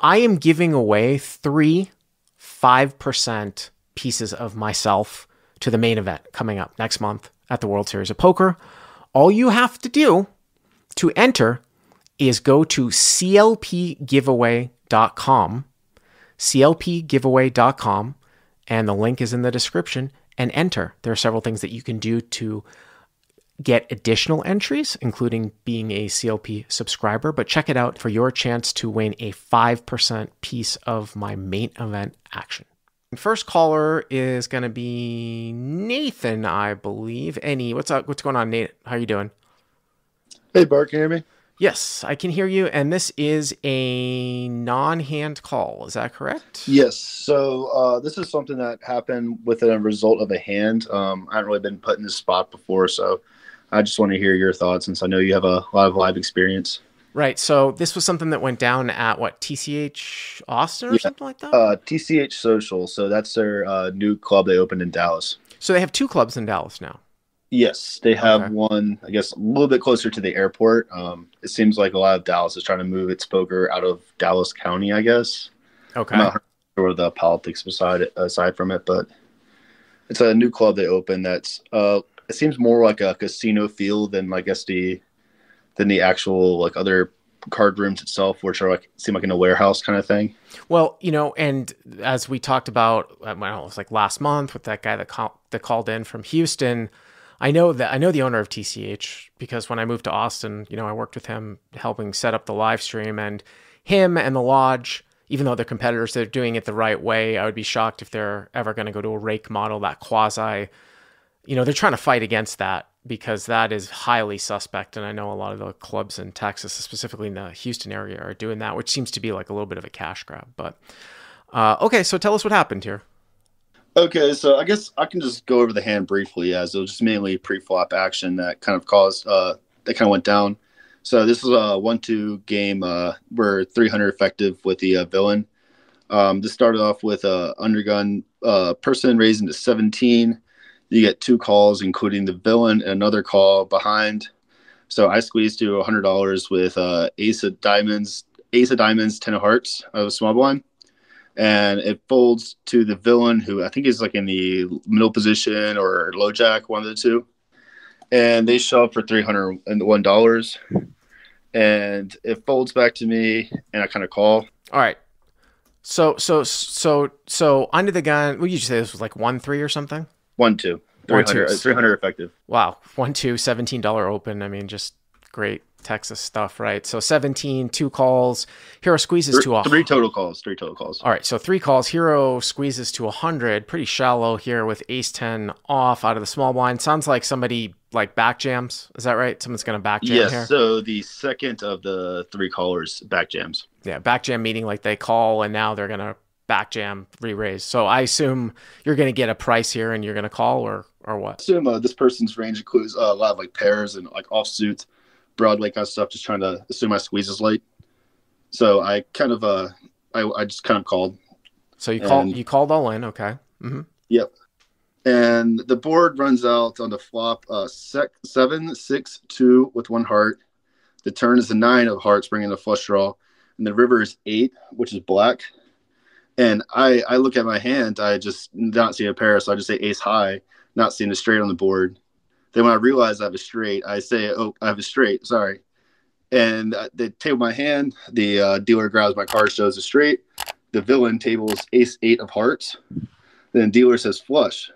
I am giving away 3 5% pieces of myself to the main event coming up next month at the World Series of Poker. All you have to do to enter is go to clpgiveaway.com, clpgiveaway.com, and the link is in the description, and enter. There are several things that you can do to get additional entries, including being a CLP subscriber, but check it out for your chance to win a 5% piece of my main event action. First caller is going to be Nathan, I believe. What's up? What's going on, Nate? How are you doing? Hey, Bart, can you hear me? Yes, I can hear you, and this is a non-hand call. Is that correct? Yes. So this is something that happened with a result of a hand. I haven't really been put in this spot before, so I just want to hear your thoughts since I know you have a lot of live experience. Right. So this was something that went down at what, TCH Austin or something like that? TCH Social. So that's their new club they opened in Dallas. So they have 2 clubs in Dallas now. Yes, they have one, I guess, a little bit closer to the airport. It seems like a lot of Dallas is trying to move its poker out of Dallas County, I guess. Okay. I'm not sure the politics aside from it, but it's a new club they opened that's it seems more like a casino feel than I guess than the actual like other card rooms itself, which are seem like in a warehouse kind of thing. Well, and as we talked about, it was like last month with that guy that called in from Houston. I know the owner of TCH because when I moved to Austin, I worked with him helping set up the live stream, and him and the lodge, even though they're competitors, they're doing it the right way. I would be shocked if they're ever going to go to a rake model, that quasi, they're trying to fight against that because that is highly suspect. And I know a lot of the clubs in Texas, specifically in the Houston area, are doing that, which seems to be like a little bit of a cash grab. But okay, so tell us what happened here. Okay, so I guess I can just go over the hand briefly, as it was just mainly pre-flop action that kind of caused that kind of went down. So this was a 1-2 game where 300 effective with the villain. This started off with a undergun person raising to 17. You get 2 calls, including the villain, and another call behind. So I squeezed to $100 with ace of diamonds, 10 of hearts of a small blind. And it folds to the villain, who I think is like in the middle position or low jack, one of the two. And they shove for $301. And it folds back to me, and I kind of call. All right. So under the gun, what did you say this was like 1-3 or something? 1-2. 300 effective. Wow. 1-2, $17 open. I mean, just great Texas stuff, right? So 17, 2 calls. Hero squeezes to 3 total calls. All right, so 3 calls. Hero squeezes to 100. Pretty shallow here with ace 10 off out of the small blind. Sounds like somebody like back jams. Is that right? Someone's going to back jam here? Yes, so the second of the 3 callers back jams. Yeah, back jam meaning like they call and now they're going to back jam, re-raise. So I assume you're going to get a price here and you're going to call or what? I assume this person's range includes a lot of like pairs and like offsuit, Broadway kind of stuff, just trying to assume my squeeze is late. So I kind of I just kind of called. So you called all in, okay. Mm-hmm. Yep. And the board runs out on the flop 7-6-2 with 1 heart. The turn is a 9 of hearts, bringing a flush draw, and the river is 8, which is black. And I look at my hand, I just not see a pair, so I just say ace high, not seeing a straight on the board. Then when I realize I have a straight, I say, oh, I have a straight, sorry. And they table my hand. The dealer grabs my card, shows a straight. The villain tables ace 8 of hearts. Then the dealer says flush.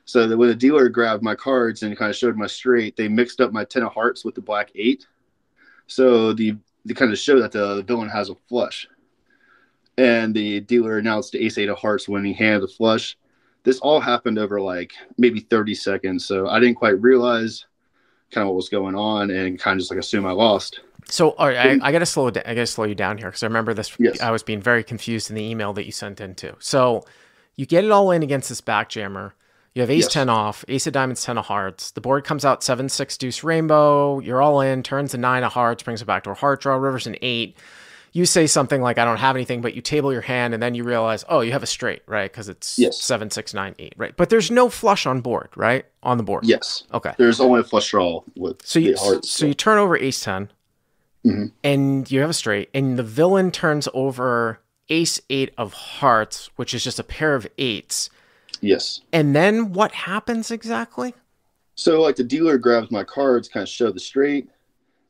So that when the dealer grabbed my cards and kind of showed my straight, they mixed up my 10 of hearts with the black 8. So they kind of show that the villain has a flush. And the dealer announced the ace 8 of hearts when he handed the flush. This all happened over like maybe 30 seconds. So I didn't quite realize kind of what was going on and kind of just like assume I lost. So all right, I got to slow you down here because I remember this. Yes. I was being very confused in the email that you sent in too. So you get it all in against this backjammer. You have ace 10 off, ace of diamonds, 10 of hearts. The board comes out 7-6 deuce rainbow. You're all in, turns a 9 of hearts, brings it back to a heart draw, river's an 8. You say something like, I don't have anything, but you table your hand, and then you realize, oh, you have a straight, right? Because it's 7, 6, 9, 8, right? But there's no flush on board, right? On the board. Yes. Okay. There's only a flush draw with the hearts. So you turn over ace 10, and you have a straight, and the villain turns over ace eight of hearts, which is just a pair of eights. Yes. And then what happens exactly? So like the dealer grabs my cards, kind of show the straight.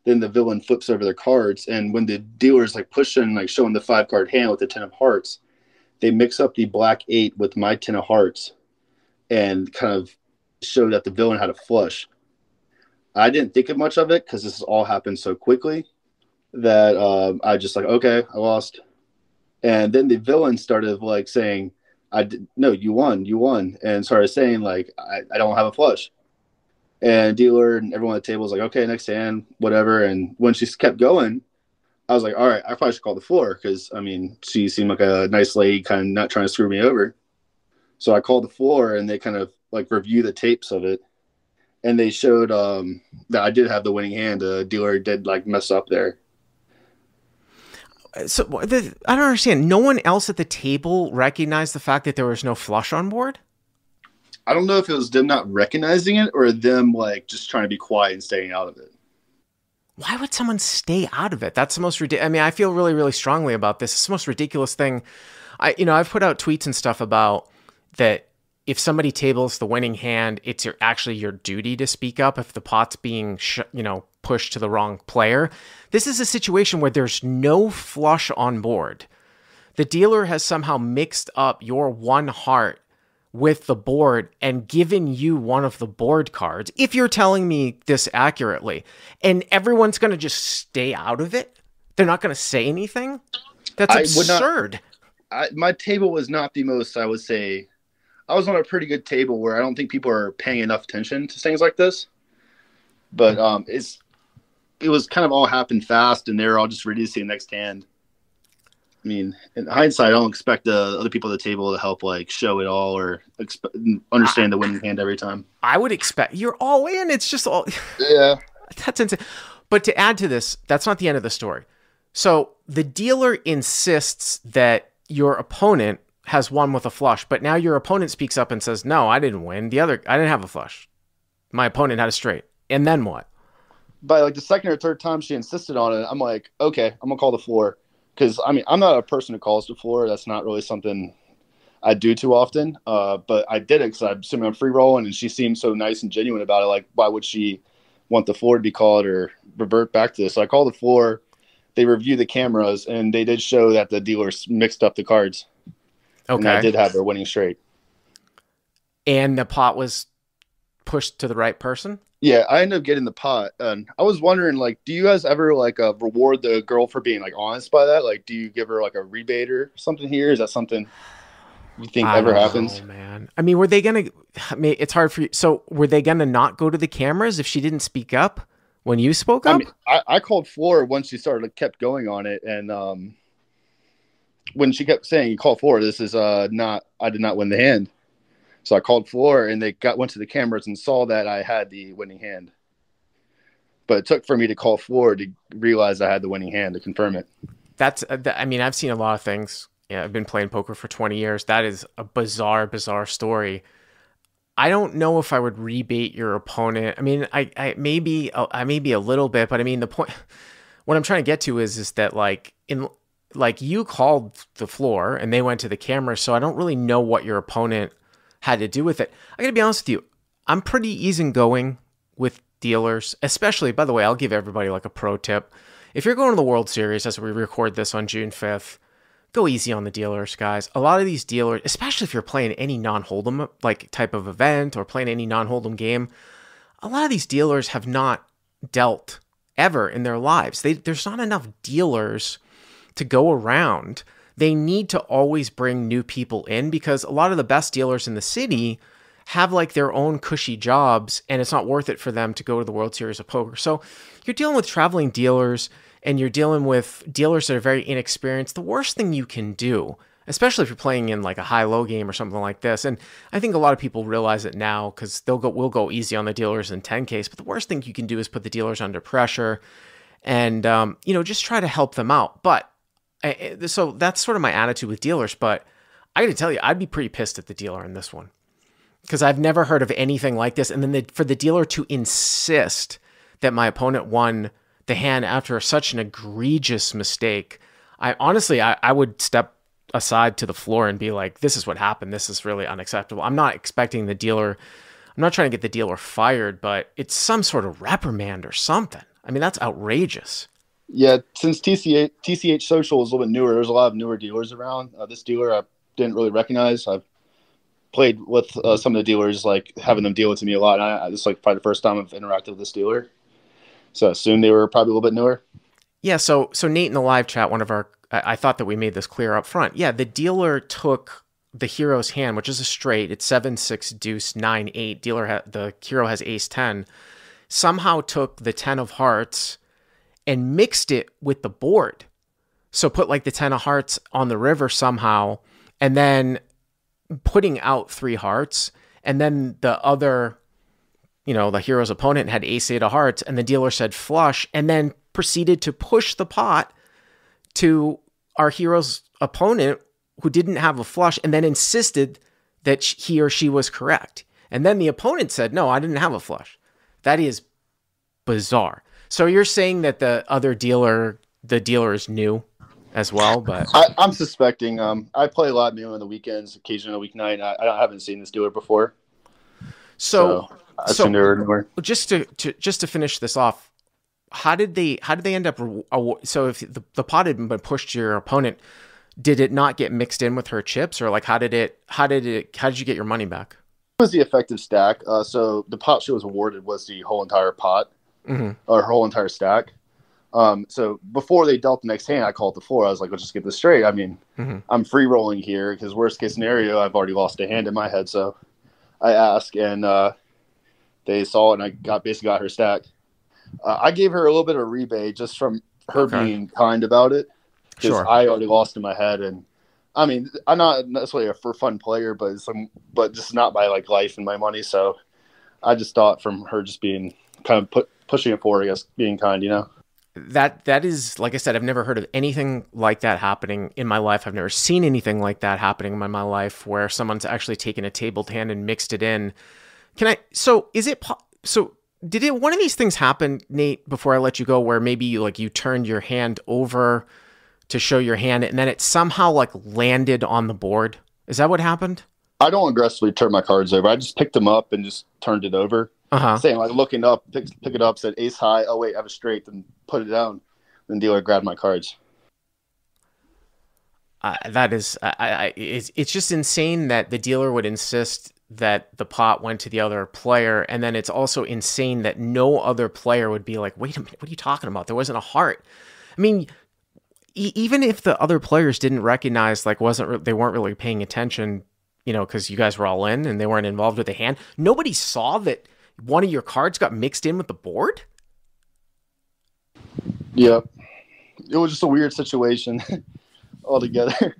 Then the villain flips over their cards, and when the dealer's like pushing, like showing the 5-card hand with the 10 of hearts, they mix up the black 8 with my 10 of hearts, and kind of show that the villain had a flush. I didn't think of much of it because this all happened so quickly that I just like, okay, I lost. And then the villain started like saying, no, you won, and started saying like, I don't have a flush. And dealer and everyone at the table was like, okay, next hand, whatever. And when she kept going, I was like, all right, I probably should call the floor because, I mean, she seemed like a nice lady, kind of not trying to screw me over. So I called the floor, and they kind of like review the tapes of it. And they showed that I did have the winning hand. The dealer did like mess up there. So I don't understand. No one else at the table recognized the fact that there was no flush on board? I don't know if it was them not recognizing it or them like just trying to be quiet and staying out of it. Why would someone stay out of it? That's the most ridiculous. I mean, I feel really, really strongly about this. It's the most ridiculous thing. I've put out tweets and stuff about that. If somebody tables the winning hand, it's actually your duty to speak up if the pot's being, pushed to the wrong player. This is a situation where there's no flush on board. The dealer has somehow mixed up your one heart with the board and given you one of the board cards, if you're telling me this accurately, and everyone's going to just stay out of it. They're not going to say anything. That's absurd. My table was not the most, I would say, I was on a pretty good table where I don't think people are paying enough attention to things like this, but it was kind of all happened fast, and they're all just reducing the next hand. I mean, in hindsight, I don't expect the other people at the table to help like show it all or understand the winning hand every time. I would expect you're all in. It's just all. Yeah. That's insane. But to add to this, that's not the end of the story. So the dealer insists that your opponent has won with a flush, but now your opponent speaks up and says, no, I didn't win. I didn't have a flush. My opponent had a straight. And then what? By like the second or third time she insisted on it, I'm like, okay, I'm going to call the floor. Because, I mean, I'm not a person who calls the floor. That's not really something I do too often. But I did it because I'm assuming I'm free rolling, and she seemed so nice and genuine about it. Like, why would she want the floor to be called or revert back to this? So I called the floor. They reviewed the cameras, and they did show that the dealers mixed up the cards. Okay. And I did have her winning straight. And the pot was pushed to the right person? Yeah, I ended up getting the pot. And I was wondering, like, do you guys ever, like, reward the girl for being, like, honest by that? Like, do you give her, like, a rebate or something here? Is that something you think ever happens? Oh, man. I mean, were they going to... I mean, it's hard for you. So, were they going to not go to the cameras if she didn't speak up when you spoke up? I mean, I called floor once she kept going on it. And when she kept saying, you call floor, this is not... I did not win the hand. So I called floor, and they went to the cameras and saw that I had the winning hand. But it took for me to call floor to realize I had the winning hand to confirm it. I mean, I've seen a lot of things. Yeah, I've been playing poker for 20 years. That is a bizarre, bizarre story. I don't know if I would rebate your opponent. I mean, I maybe a little bit, but I mean, the point, what I'm trying to get to is that you called the floor and they went to the camera. So I don't really know what your opponent had to do with it. I gotta be honest with you. I'm pretty easygoing with dealers, especially, by the way, I'll give everybody like a pro tip. If you're going to the World Series, as we record this on June 5th, go easy on the dealers, guys. A lot of these dealers, especially if you're playing any non-hold'em like type of event or playing any non-hold'em game, a lot of these dealers have not dealt ever in their lives. There's not enough dealers to go around. They need to always bring new people in because a lot of the best dealers in the city have like their own cushy jobs, and it's not worth it for them to go to the World Series of Poker. So you're dealing with traveling dealers, and you're dealing with dealers that are very inexperienced. The worst thing you can do, especially if you're playing in like a high-low game or something like this, and I think a lot of people realize it now because we'll go easy on the dealers in 10 case, but the worst thing you can do is put the dealers under pressure and just try to help them out. But so that's sort of my attitude with dealers, but I got to tell you, I'd be pretty pissed at the dealer in this one because I've never heard of anything like this. And then for the dealer to insist that my opponent won the hand after such an egregious mistake, I would step aside to the floor and be like, this is what happened. This is really unacceptable. I'm not expecting the dealer, I'm not trying to get the dealer fired, but it's some sort of reprimand or something. I mean, that's outrageous. Yeah, since TCH Social is a little bit newer, there's a lot of newer dealers around. This dealer I didn't really recognize. I've played with some of the dealers, like having them deal with me a lot. And this is like probably the first time I've interacted with this dealer. So I assume they were probably a little bit newer. Yeah, so Nate in the live chat, one of our, I thought that we made this clear up front. Yeah, the dealer took the hero's hand, which is a straight. It's 7-6 deuce 9-8. The hero has ace 10. Somehow took the 10 of hearts and mixed it with the board. So put like the 10 of hearts on the river somehow, and then putting out 3 hearts, and then the other, the hero's opponent had ace 8 of hearts, and the dealer said flush, and then proceeded to push the pot to our hero's opponent who didn't have a flush, and then insisted that he or she was correct. And then the opponent said, no, I didn't have a flush. That is bizarre. So you're saying that the dealer is new as well, but I'm suspecting. I play a lot new on the weekends, occasionally on a weeknight. I haven't seen this dealer before, so I assume they're newer. Just to finish this off, how did they end up? So if the pot had been pushed to your opponent, did it not get mixed in with her chips, or like how did you get your money back? It was the effective stack. So the pot she was awarded was the whole entire pot, or her whole entire stack. So before they dealt the next hand, I called the floor. I was like, let's just get this straight. I mean, I'm free rolling here because worst case scenario, I've already lost a hand in my head. So I asked, and they saw it, and I basically got her stack. I gave her a little bit of rebate just from her being kind about it, because I already lost in my head. And I mean, I'm not necessarily a for fun player, but just not my like life and my money. So I just thought from her just being kind of pushing it forward, I guess, being kind, That is, like I said, I've never heard of anything like that happening in my life. I've never seen anything like that happening in my life, where someone's actually taken a tabled hand and mixed it in. Did one of these things happen, Nate, before I let you go, where maybe you turned your hand over to show your hand and then it somehow like landed on the board? Is that what happened? I don't aggressively turn my cards over. I just picked them up and just turned it over. Saying like looking up, pick it up, said ace high. Oh wait, I have a straight, then put it down. Then dealer grabbed my cards. It's just insane that the dealer would insist that the pot went to the other player, and then it's also insane that no other player would be like, wait a minute, what are you talking about? There wasn't a heart. I mean, even if the other players didn't recognize, they weren't really paying attention, because you guys were all in and they weren't involved with the hand, nobody saw that one of your cards got mixed in with the board? Yep. It was just a weird situation altogether.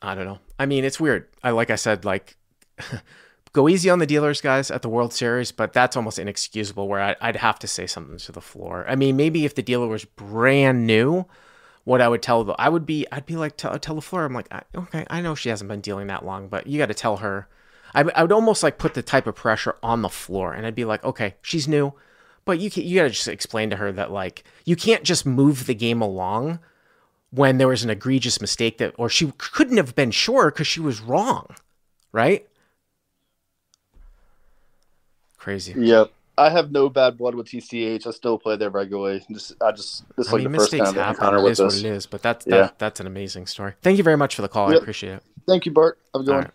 I don't know. I mean, it's weird. Like I said, go easy on the dealers, guys, at the World Series, but that's almost inexcusable, where I'd have to say something to the floor. I mean, maybe if the dealer was brand new, what I would tell I'd be like, tell the floor, I'm like, okay, I know she hasn't been dealing that long, but you got to tell her. I would almost put the type of pressure on the floor, and I'd be like, okay, she's new, but you got to just explain to her that you can't just move the game along when there was an egregious mistake or she couldn't have been sure because she was wrong, right? Crazy. Yep. I have no bad blood with TCH. I still play there regularly. This is the first time I encounter with this. It is what it is, but that's an amazing story. Thank you very much for the call. Yep. I appreciate it. Thank you, Bart. Have a good one.